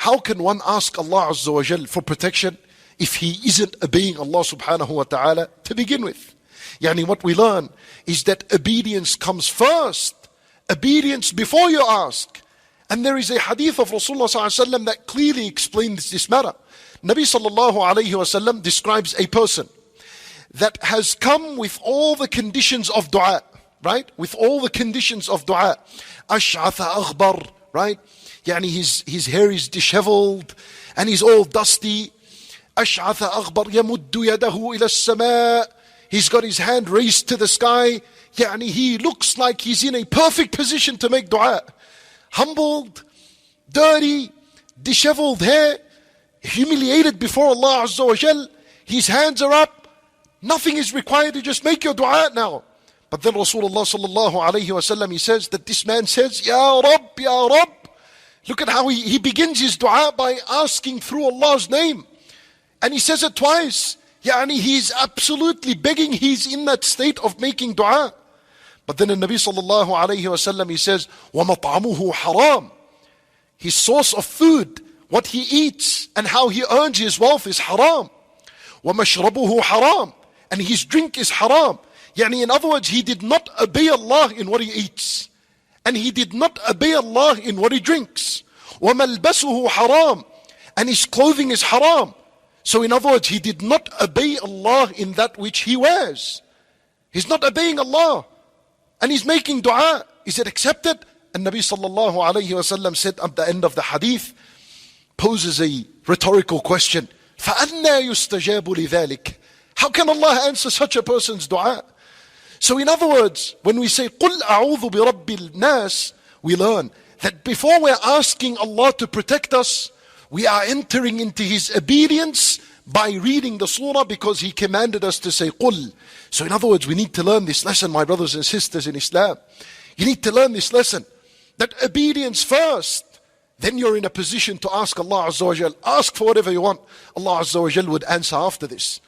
how can one ask Allah Azza wa Jal for protection if he isn't obeying Allah subhanahu wa ta'ala to begin with? Yani what we learn is that obedience comes first. Obedience before you ask. And there is a hadith of Rasulullah sallallahu alaihi wasallam that clearly explains this matter. Nabi sallallahu alayhi wasallam describes a person that has come with all the conditions of dua, right? With all the conditions of dua. Ash'atha aghbar, right? Yani his hair is disheveled and he's all dusty. Ash'atha aghbar yamuddu yadahu ila as-sama'. He's got his hand raised to the sky. Yani he looks like he's in a perfect position to make dua. Humbled, dirty, disheveled hair, humiliated before Allah Azza wa Jal. His hands are up. Nothing is required to just make your dua now. But then Rasulullah sallallahu alayhi wa sallam, he says that this man says, Ya Rabb, Ya Rabb. Look at how he begins his dua by asking through Allah's name. And he says it twice. Yani he's absolutely begging, he's in that state of making dua. But then the Nabi sallallahu alayhi wa sallam, he says, وَمَطْعَمُهُ haram. His source of food, what he eats and how he earns his wealth is haram. وَمَشْرَبُهُ haram. And his drink is haram. Yani in other words, he did not obey Allah in what he eats. And he did not obey Allah in what he drinks. وَمَلْبَسُهُ haram. And his clothing is haram. So in other words, he did not obey Allah in that which he wears. He's not obeying Allah. And he's making dua. Is it accepted? And Nabi sallallahu alayhi wa sallam said at the end of the hadith, poses a rhetorical question. فَأَنَّا يُسْتَجَابُ لِذَلِكَ. How can Allah answer such a person's dua? So in other words, when we say قُلْ أَعُوذُ بِرَبِّ النَّاسِ, we learn that before we're asking Allah to protect us, we are entering into His obedience by reading the surah because He commanded us to say قُلْ. So in other words, we need to learn this lesson, my brothers and sisters in Islam. You need to learn this lesson, that obedience first, then you're in a position to ask Allah Azza wa Jal. Ask for whatever you want. Allah Azza wa Jal would answer after this.